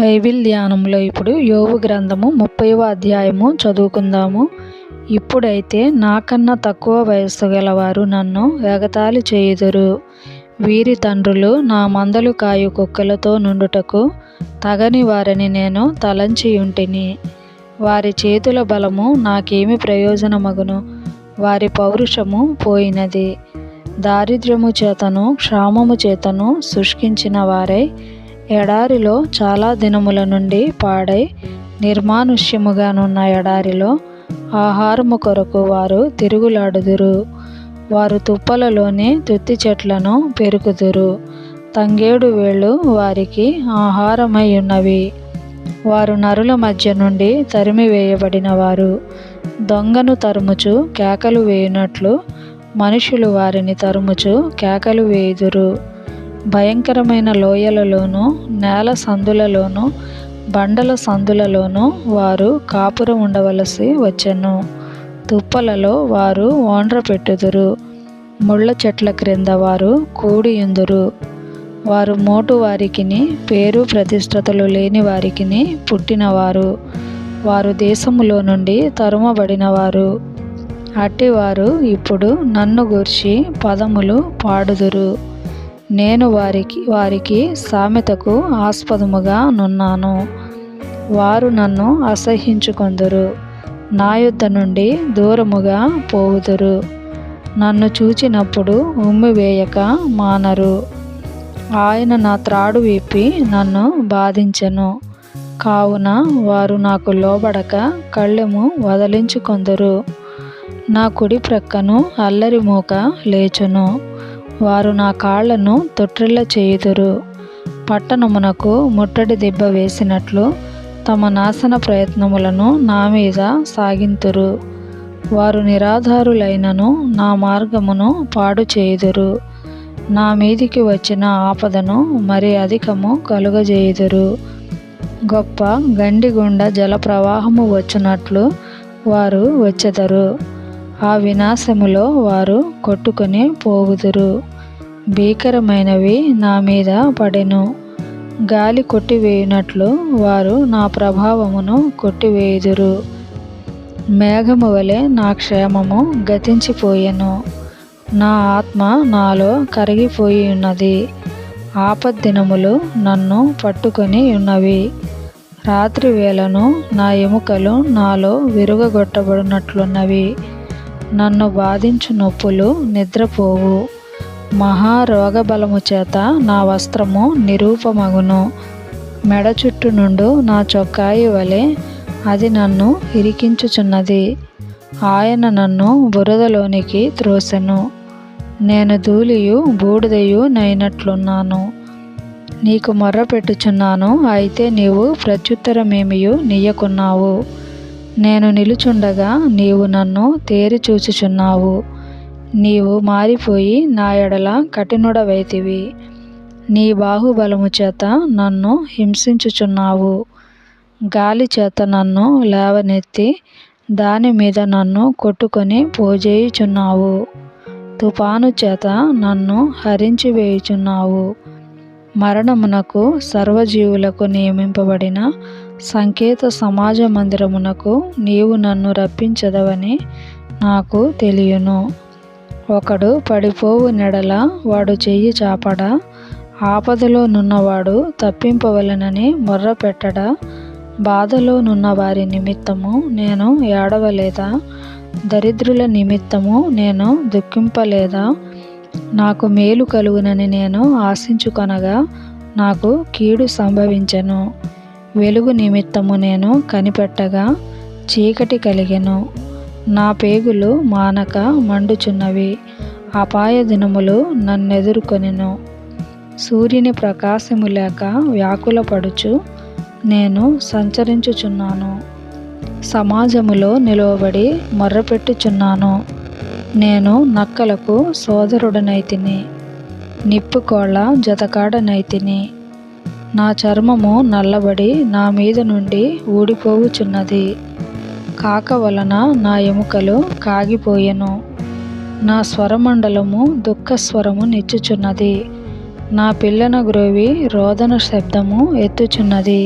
Bible ధ్యానంలో ఇప్పుడు యోబు గ్రంథము 30వ అధ్యాయము చదువుకుందాము. ఇప్పుడైతే నాకన్నా తక్కువ వయస్సు గలవారు నన్ను ఎగతాళి చేయుదురు. వీరి తండ్రులు నా మందలు కాయు కుక్కలతో నుండుటకు తగని వారని నేను తలంచి ఉంటిని. వారి చేతుల బలము నాకేమి ప్రయోజనమగును? వారి పౌరుషము పోయినది. దారిద్ర్యము చేతను క్షామము చేతను శుష్కించిన వారై ఎడారిలో చాలా దినముల నుండి పాడై నిర్మానుష్యముగానున్న ఎడారిలో ఆహారము కొరకు వారు తిరుగులాడుదురు. వారు తుప్పలలోని తుత్తి చెట్లను పెరుకుదురు. తంగేడు వేళ్ళు వారికి ఆహారమై ఉన్నవి. వారు నరుల మధ్య నుండి తరిమివేయబడిన వారు. దొంగను తరుముచు కేకలు వేయునట్లు మనుషులు వారిని తరుముచు కేకలు వేయుదురు. భయంకరమైన లోయలలోనూ నేల సందులలోనూ బండల సందులలోనూ వారు కాపురం ఉండవలసి వచ్చెను. తుప్పలలో వారు ఓండ్ర పెట్టుదురు. ముళ్ళ చెట్ల క్రింద వారు కూడియుందురు. వారు మోటు వారికిని పేరు ప్రతిష్టతలు లేని వారికిని పుట్టినవారు. వారు దేశములో నుండి తరుమబడినవారు. అట్టివారు ఇప్పుడు నన్ను గూర్చి పదములు పాడుదురు. నేను వారికి సామెతకు ఆస్పదముగా నున్నాను. వారు నన్ను అసహ్యించుకొందురు. నా యొద్ద నుండి దూరముగా పోవుదురు. నన్ను చూచినప్పుడు ఉమ్మివేయక మానరు. ఆయన నా త్రాడు విప్పి నన్ను బాధించెను. కావున వారు నాకు లోబడక కళ్ళెము వదిలించుకొందురు. నా కుడి ప్రక్కను అల్లరి మూక లేచును. వారు నా కాళ్లను తొట్రిల్ల చేయుదురు. పట్టణమునకు ముట్టడి దెబ్బ వేసినట్లు తమ నాశన ప్రయత్నములను నా మీద సాగింతురు. వారు నిరాధారులైనను నా మార్గమును పాడు చేయుదురు. నా మీదికి వచ్చిన ఆపదను మరి అధికము కలుగజేయుదురు. గొప్ప గండిగుండ జల ప్రవాహము వచ్చినట్లు వారు వచ్చెదరు. ఆ వినాశములో వారు కొట్టుకొని పోవుదురు. భీకరమైనవి నా మీద పడెను. గాలి కొట్టివేయునట్లు వారు నా ప్రభావమును కొట్టివేయుదురు. మేఘము వలె నా క్షేమము గతించిపోయెను. నా ఆత్మ నాలో కరిగిపోయి ఉన్నది. ఆపద్దినములు నన్ను పట్టుకొని ఉన్నవి. రాత్రి వేళను నా ఎముకలు నాలో విరుగగొట్టబడినట్లున్నవి. నన్ను బాధించు నొప్పులు నిద్రపోవు. మహారోగబలము చేత నా వస్త్రము నిరూపమగును. మెడ చుట్టు నుండు నా చొక్కాయి వలె అది నన్ను ఇరికించుచున్నది. ఆయన నన్ను బురదలోనికి త్రోసెను. నేను ధూళియు బూడిదయు నైనట్లున్నాను. నీకు మొర్ర పెట్టుచున్నాను, అయితే నీవు ప్రత్యుత్తరమేమియు నీయకున్నావు. నేను నిలుచుండగా నీవు నన్ను తేరి చూచుచున్నావు. నీవు మారిపోయి నా ఎడల కఠినుడవైతివి. నీ బాహుబలము చేత నన్ను హింసించుచున్నావు. గాలి చేత నన్ను లేవనెత్తి దాని మీద నన్ను కొట్టుకొని పోజేయుచున్నావు. తుఫాను చేత నన్ను హరించి వేయుచున్నావు. మరణమునకు సర్వజీవులకు నియమింపబడిన సంకేత సమాజ మందిరమునకు నీవు నన్ను రప్పించదవని నాకు తెలియను. ఒకడు పడిపోవు నెడల వాడు చెయ్యి చాపడా? ఆపదలో నున్నవాడు తప్పింపవలెనని మొర్ర పెట్టడా? బాధలో నున్న వారి నిమిత్తము నేను ఏడవలేదా? దరిద్రుల నిమిత్తము నేను దుఃఖింపలేదా? నాకు మేలు కలుగునని నేను ఆశించుకొనగా నాకు కీడు సంభవించెను. వెలుగు నిమిత్తము నేను కనిపెట్టగా చీకటి కలిగెను. నా పేగులు మానక మండుచున్నవి. అపాయ దినములు నన్నెదుర్కొనెను. సూర్యుని ప్రకాశము లేక వ్యాకులపడుచు నేను సంచరించుచున్నాను. సమాజములో నిలువబడి మొర్రపెట్టుచున్నాను. నేను నక్కలకు సోదరుడనైతిని, నిప్పుకోళ్ల జతకాడనైతిని. నా చర్మము నల్లబడి నా మీద నుండి ఊడిపోవుచున్నది. కాక వలన నా ఎముకలు కాగిపోయెను. నా స్వరమండలము దుఃఖస్వరము నిచ్చుచున్నది. నా పిల్లన గ్రోవి రోదన శబ్దము ఎత్తుచున్నది.